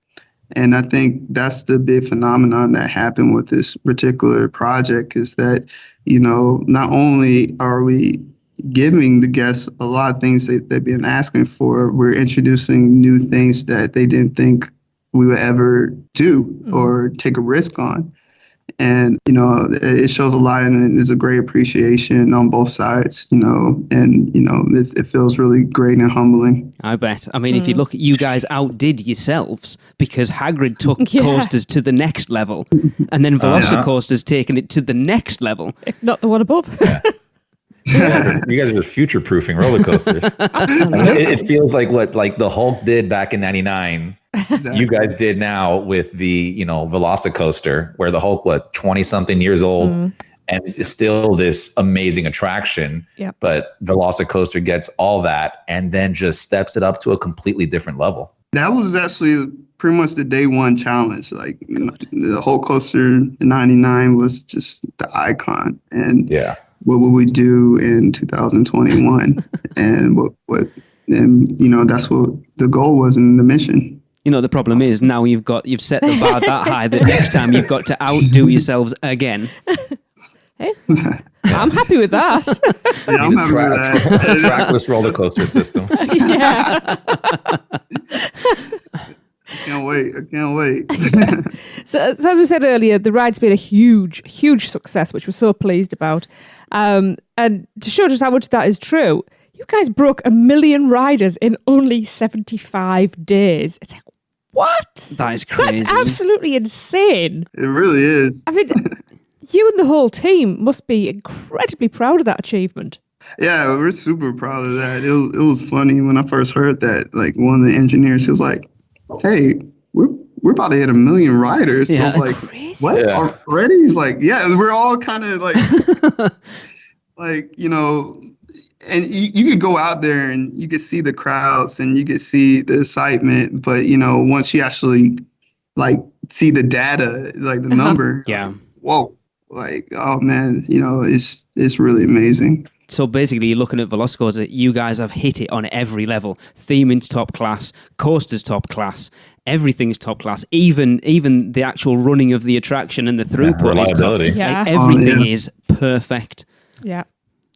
And I think that's the big phenomenon that happened with this particular project, is that, not only are we giving the guests a lot of things that they've been asking for, we're introducing new things that they didn't think we would ever do or take a risk on. And, it shows a lot, and there's a great appreciation on both sides, it feels really great and humbling. I bet. I mean, if you look at, you guys outdid yourselves, because Hagrid took coasters to the next level, and then VelociCoaster's taken it to the next level. If not the one above. Yeah. You guys are just future-proofing roller coasters. Absolutely. It feels like what the Hulk did back in '99. Exactly. You guys did now with the VelociCoaster, where the Hulk 20-something years old, and it's still this amazing attraction. Yep. But VelociCoaster gets all that and then just steps it up to a completely different level. That was actually pretty much the day one challenge. Like, the Hulk coaster in '99 was just the icon, and what would we do in 2021? And that's what the goal was in the mission. The problem is now you've set the bar that high that next time you've got to outdo yourselves again. Hey, I'm happy with that. Yeah, I'm happy with that. Trackless roller coaster system. Yeah. I can't wait. So as we said earlier, the ride's been a huge, huge success, which we're so pleased about. And to show just how much that is true, you guys broke 1 million riders in only 75 days. It's like, what? That is crazy. That's absolutely insane. It really is. I mean, you and the whole team must be incredibly proud of that achievement. Yeah, we're super proud of that. It was funny when I first heard that. Like, one of the engineers, he was like, "Hey, we're about to hit 1 million riders." Yeah, I was like, crazy. "What? Yeah. Already?" He's like, "Yeah." And we're all kind of like, and you could go out there and you could see the crowds and you could see the excitement, but once you actually see the data, like the number, whoa, oh man, it's really amazing. So basically, you're looking at VelociCoaster, you guys have hit it on every level. Theming's top class, coaster's top class, everything's top class. Even the actual running of the attraction and the throughput is top. Yeah. Everything is perfect. Yeah.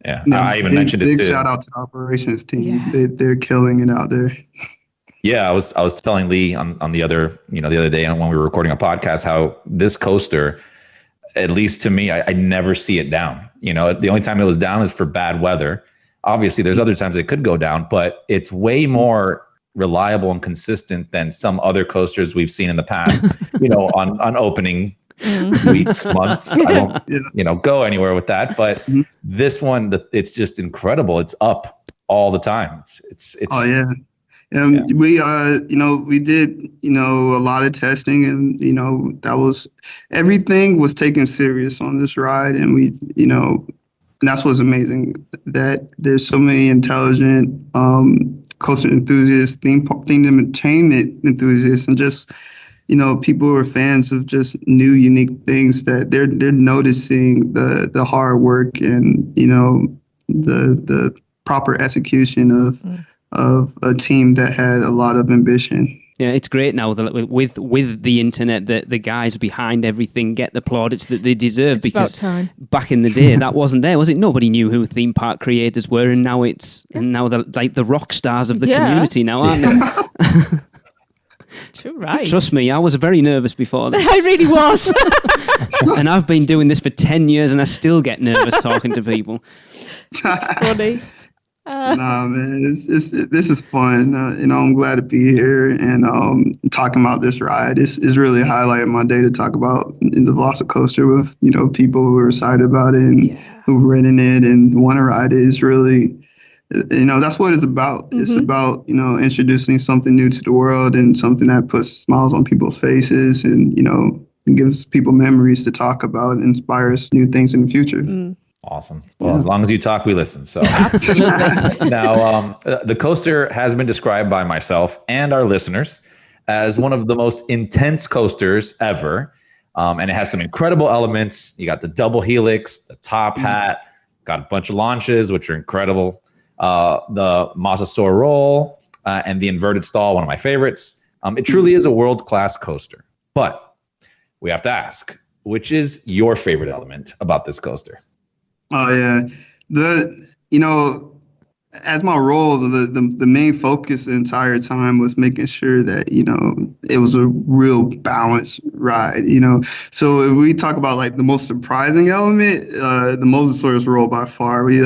Yeah, I even mentioned it too. Big shout out to the operations team. Yeah. They're killing it out there. Yeah, I was telling Lee on the other day when we were recording a podcast how this coaster, at least to me, I never see it down. The only time it was down is for bad weather. Obviously, there's other times it could go down, but it's way more reliable and consistent than some other coasters we've seen in the past. On opening weeks, months. I don't, go anywhere with that. But this one, it's just incredible. It's up all the time. It's. Oh yeah. We did, a lot of testing, and, everything was taken serious on this ride. And we, and that's what's amazing, that there's so many intelligent coaster enthusiasts, theme entertainment enthusiasts, and just, people who are fans of just new, unique things, that they're noticing the hard work and, the proper execution of a team that had a lot of ambition. Yeah, it's great now that with the internet, that the guys behind everything get the plaudits that they deserve. Because back in the day, that wasn't there, was it? Nobody knew who theme park creators were, and now they're like the rock stars of the community now, aren't they? Too right. Trust me, I was very nervous before this. I really was. And I've been doing this for 10 years, and I still get nervous talking to people. It's funny. Nah, man, this is fun. I'm glad to be here and talking about this ride. It's really highlighted my day to talk about the VelociCoaster with people who are excited about it and who've ridden it and want to ride it. It's really, that's what it's about. Mm-hmm. It's about introducing something new to the world and something that puts smiles on people's faces and gives people memories to talk about and inspires new things in the future. Awesome. Well, as long as you talk, we listen. So Absolutely. now, the coaster has been described by myself and our listeners as one of the most intense coasters ever. And it has some incredible elements. You got the double helix, the top hat, got a bunch of launches, which are incredible. The Mosasaur roll and the inverted stall, one of my favorites. It truly is a world-class coaster. But we have to ask, which is your favorite element about this coaster? Oh yeah, as my role, the main focus the entire time was making sure that it was a real balanced ride. So if we talk about like the most surprising element, the Mosasaurus roll by far. We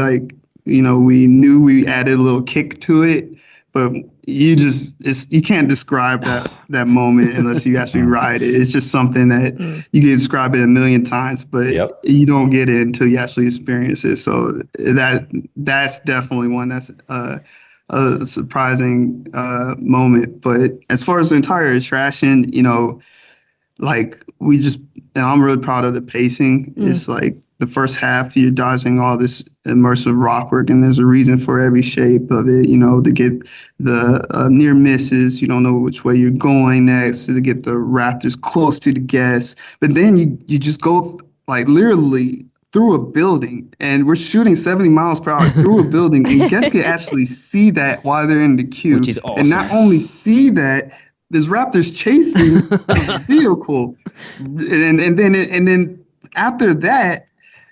knew we added a little kick to it, but you can't describe that moment unless you actually ride it. It's just something that you can describe it a million times, but you don't get it until you actually experience it. So that's definitely one that's a surprising moment. But as far as the entire attraction, like I'm really proud of the pacing. It's like the first half, you're dodging all this immersive rock work, and there's a reason for every shape of it, to get the near misses. You don't know which way you're going next, to get the raptors close to the guests. But then you just go like literally through a building, and we're shooting 70 miles per hour through a building, and guests can actually see that while they're in the queue. Which is awesome. And not only see that, there's raptors chasing the vehicle. And then after that,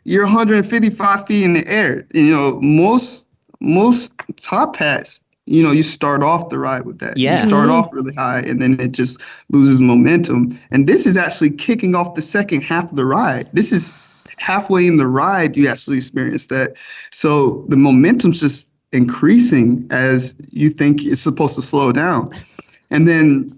you're 155 feet in the air. Most top hats, you start off the ride with that. Yeah. You start off really high, and then it just loses momentum. And this is actually kicking off the second half of the ride. This is halfway in the ride, you actually experience that. So the momentum's just increasing as you think it's supposed to slow down. And then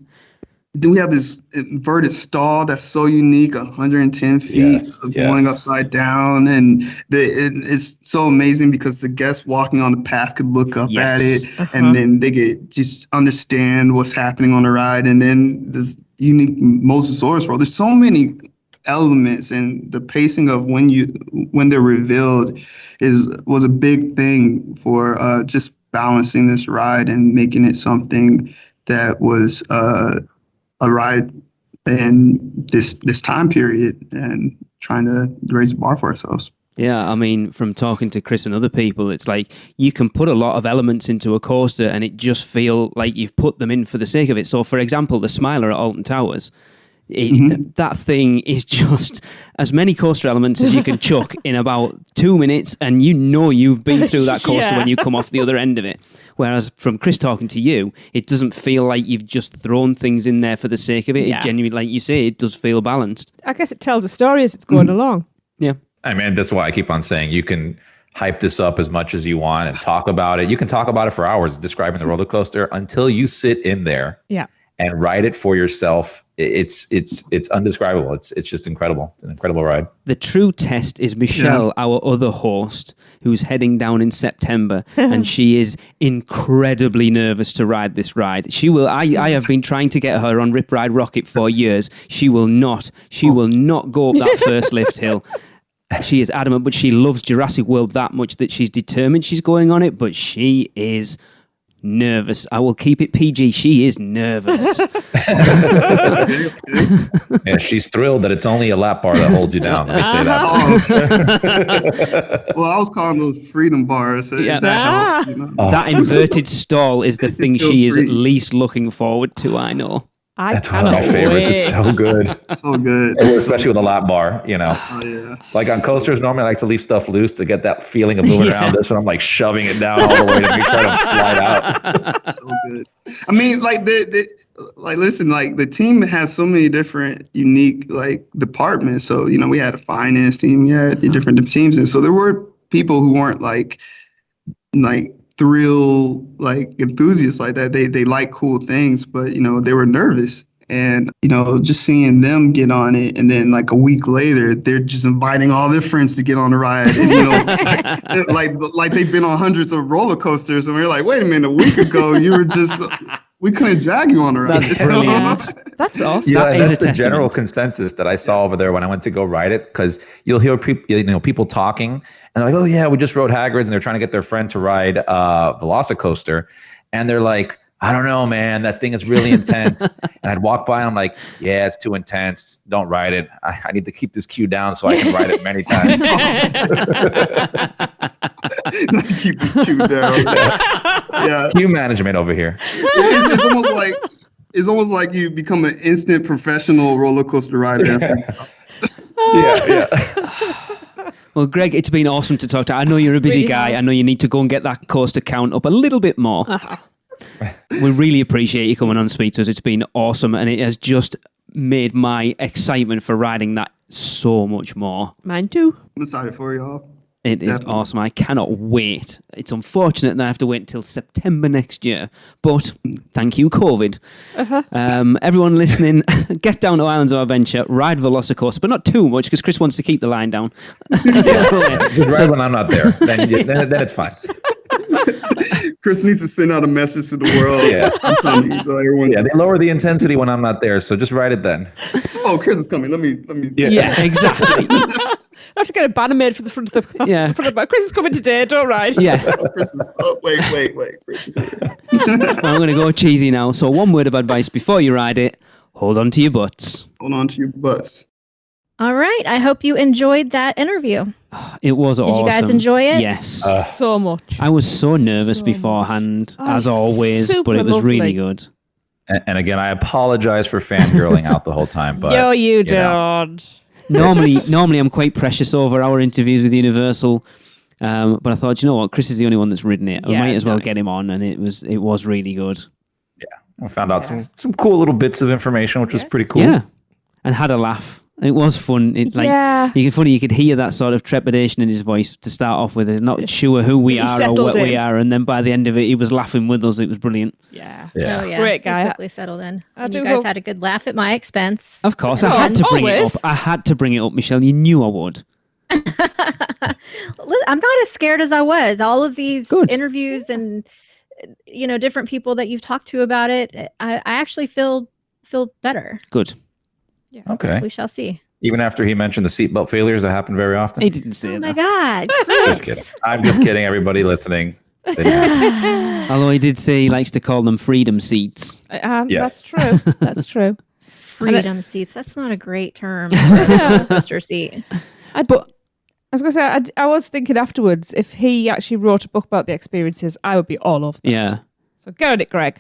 we have this inverted stall that's so unique, 110 feet of going upside down. And it's so amazing because the guests walking on the path could look up at it, and then they get just understand what's happening on the ride. And then this unique Mosasaurus roll. There's so many elements, and the pacing of when they're revealed was a big thing for just balancing this ride and making it something that was a ride in this time period, and trying to raise the bar for ourselves. Yeah, I mean, from talking to Chris and other people, it's like you can put a lot of elements into a coaster and it just feel like you've put them in for the sake of it. So, for example, the Smiler at Alton Towers, that thing is just as many coaster elements as you can chuck in about 2 minutes, and you've been through that coaster when you come off the other end of it. Whereas from Chris talking to you, it doesn't feel like you've just thrown things in there for the sake of it. It genuinely, like you say, it does feel balanced. I guess it tells a story as it's going along. Yeah. I mean, that's why I keep on saying you can hype this up as much as you want and talk about it. You can talk about it for hours, describing the roller coaster, until you sit in there and ride it for yourself. It's undescribable. It's just incredible. It's an incredible ride. The true test is Michelle, our other host, who's heading down in September, and she is incredibly nervous to ride this ride. She will. I have been trying to get her on Rip Ride Rocket for years. She will not. She will not go up that first lift hill. She is adamant, but she loves Jurassic World that much that she's determined she's going on it, but she is nervous. I will keep it PG. She is nervous. Yeah, she's thrilled that it's only a lap bar that holds you down. Let me say that. Well, I was calling those freedom bars. That helps, That inverted stall is the thing she is least looking forward to, I know. That's one of my favorites. It's so good. So good. Especially with a lap bar, Oh, yeah. Like on coasters, normally I like to leave stuff loose to get that feeling of moving around. This one, I'm like shoving it down all the way to make sure to slide out. So good. I mean, like listen, like the team has so many different unique departments. So, we had a finance team, different teams. And so there were people who weren't like thrill enthusiasts like that. They like cool things, but they were nervous. And just seeing them get on it, and then a week later they're just inviting all their friends to get on the ride, and like they've been on hundreds of roller coasters, and we're like, wait a minute, a week ago you were just we couldn't drag you on the ride. That's brilliant. That's awesome. Yeah, That is that's a the general testament. consensus that I saw over there when I went to go ride it. Because you'll hear people talking, and they're like, "Oh yeah, we just rode Hagrid's," and they're trying to get their friend to ride VelociCoaster, and they're like, "I don't know, man, that thing is really intense." And I'd walk by, and I'm like, "Yeah, it's too intense. Don't ride it. I need to keep this queue down so I can ride it many times." Keep this queue down. Yeah. Queue management over here. It's almost like you become an instant professional roller coaster rider. Yeah. Well, Greg, it's been awesome to talk to. I know you're a busy Really guy. has. I know you need to go and get that coaster count up a little bit more. We really appreciate you coming on and speak to us. It's been awesome, and it has just made my excitement for riding that so much more. Mine too. I'm excited for y'all. It is Definitely. awesome. I cannot wait. It's unfortunate that I have to wait until September next year, but thank you, COVID. Everyone listening, get down to Islands of Adventure, ride VelociCoaster, but not too much because Chris wants to keep the line down. Just ride when I'm not there. Then it's fine. Chris needs to send out a message to the world. Yeah. I'm telling you, so everyone Yeah, just- they lower the intensity when I'm not there, so just ride it then. oh, Chris is coming. Let me. Yeah, exactly. I have to get a banner made for the front of the Yeah. front of my Chris is coming today, don't ride. Yeah. Chris is. Oh, wait. Chris is here. I'm going to go cheesy now. So one word of advice before you ride it, hold on to your butts. Hold on to your butts. All right. I hope you enjoyed that interview. It was Did awesome. you guys enjoy it? Yes. So much. I was so nervous So beforehand, much. as Oh, always, but super it was really lovely. good. And again, I apologize for fangirling out the whole time, but Yo, you know. don't. Normally I'm quite precious over our interviews with Universal, but I thought, you know what, Chris is the only one that's ridden it. We Yeah, might as well no. get him on, and it was really good. I found out some cool little bits of information, which was pretty cool. Yeah, and had a laugh. It was fun. Yeah. You could hear that sort of trepidation in his voice to start off with. He's not sure who we He are or settled what we in. are, and then by the end of it, he was laughing with us. It was brilliant. Yeah. Yeah. Oh, yeah. Great guy. He quickly settled in. I And do you guys hope- had a good laugh at my expense. Of course, I Oh, had to bring it always. up. I had to bring it up, Michelle. You knew I would. I'm not as scared as I was. All of these Good. interviews and different people that you've talked to about it, I actually feel better. Good. Okay. We shall see. Even after he mentioned the seatbelt failures that happen very often. He didn't say Oh my that. God. Just kidding. I'm just kidding. Everybody listening. They didn't happen. Although he did say he likes to call them freedom seats. Yes. That's true. That's true. Freedom seats. That's not a great term for a roller coaster seat. But I was going to say, I was thinking afterwards, if he actually wrote a book about the experiences, I would be all over that. Yeah. So go at it, Greg.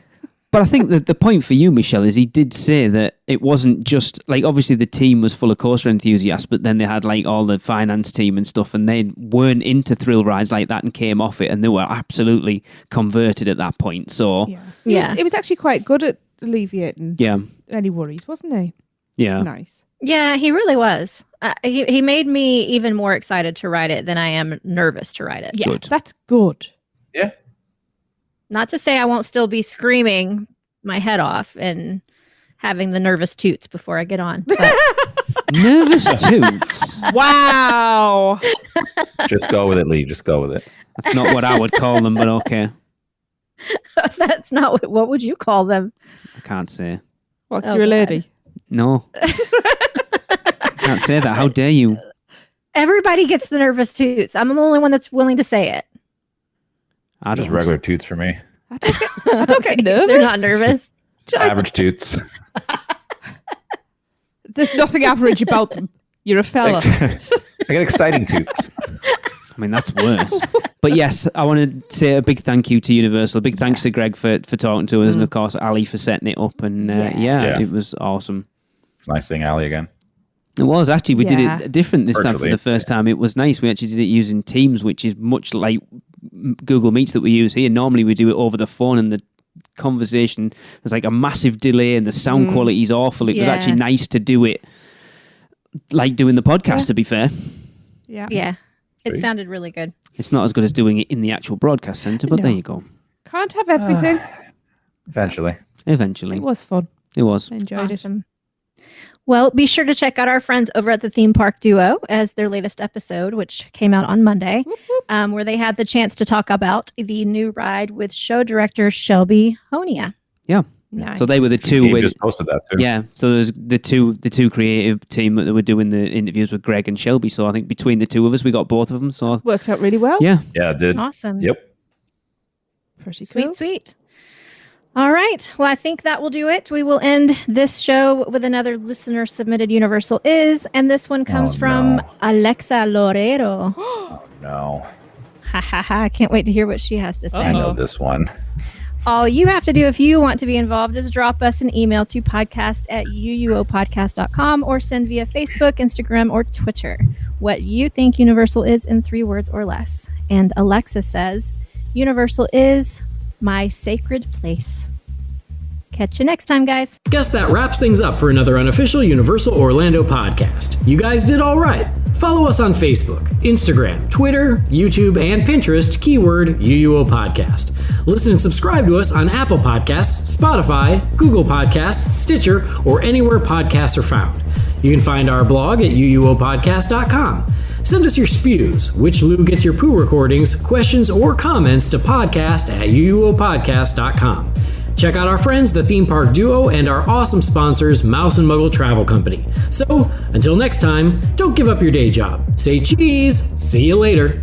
But I think that the point for you, Michelle, is he did say that it wasn't just like obviously the team was full of coaster enthusiasts, but then they had like all the finance team and stuff, and they weren't into thrill rides like that and came off it, and they were absolutely converted at that point. So Yeah. He was actually quite good at alleviating yeah, any worries, wasn't he? It yeah. was nice. Yeah, he really was. He made me even more excited to ride it than I am nervous to ride it. Yeah, Good. that's good. Yeah. Not to say I won't still be screaming my head off and having the nervous toots before I get on. But Nervous toots. Wow. Just go with it, Lee. Just go with it. That's not what I would call them, but okay. that's not what would you call them? I can't say. What's Oh, you're a God. lady? No. Can't say that. How dare you? Everybody gets the nervous toots. I'm the only one that's willing to say it. I Just don't. regular toots for me. I don't get nervous. They're not nervous. Average toots. There's nothing average about them. You're a fella. I get exciting toots. I mean, that's worse. But yes, I want to say a big thank you to Universal. A big thanks to Greg for talking to us, and of course Ali for setting it up. And Yes. it was awesome. It's nice seeing Ali again. It was actually we Yeah. did it different this time for Virtually, the first time. It was nice. We actually did it using Teams, which is much like Google Meets that we use here. Normally we do it over the phone, and the conversation there's like a massive delay, and the sound quality is awful. It was Yeah. actually nice to do it like doing the podcast. To be fair, Yeah. Yeah. It Sweet. sounded really good. it's not as good as doing it in the actual broadcast center, but No. there you go. Can't have everything. Eventually. Eventually, It was fun. it was. I enjoyed it. Awesome. Well, be sure to check out our friends over at the Theme Park Duo as their latest episode, which came out on Monday, where they had the chance to talk about the new ride with show director Shelby Honia. Yeah. Nice. So they were the two. Gabe just posted that too. Yeah, so there's the two creative team that were doing the interviews with Greg and Shelby. So I think between the two of us, we got both of them. So Worked out really well. yeah, Yeah, it did. Awesome. Yep. Pretty Sweet, cool. sweet. All right. Well, I think that will do it. We will end this show with another listener submitted Universal Is, and this one comes from no. Alexa Lorero. No, Ha ha ha. I can't wait to hear what she has to say. I know this one. All you have to do if you want to be involved is drop us an email to podcast@uuopodcast.com or send via Facebook, Instagram, or Twitter what you think Universal is in 3 words or less. And Alexa says, Universal is my sacred place. Catch you next time, guys. Guess that wraps things up for another unofficial Universal Orlando podcast. You guys did all right. Follow us on Facebook, Instagram, Twitter, YouTube, and Pinterest, keyword UUO Podcast. Listen and subscribe to us on Apple Podcasts, Spotify, Google Podcasts, Stitcher, or anywhere podcasts are found. You can find our blog at uuopodcast.com. Send us your spews, which Lou gets your poo recordings, questions, or comments to podcast@uuopodcast.com. Check out our friends, the Theme Park Duo, and our awesome sponsors, Mouse and Muggle Travel Company. So, until next time, don't give up your day job. Say cheese. See you later.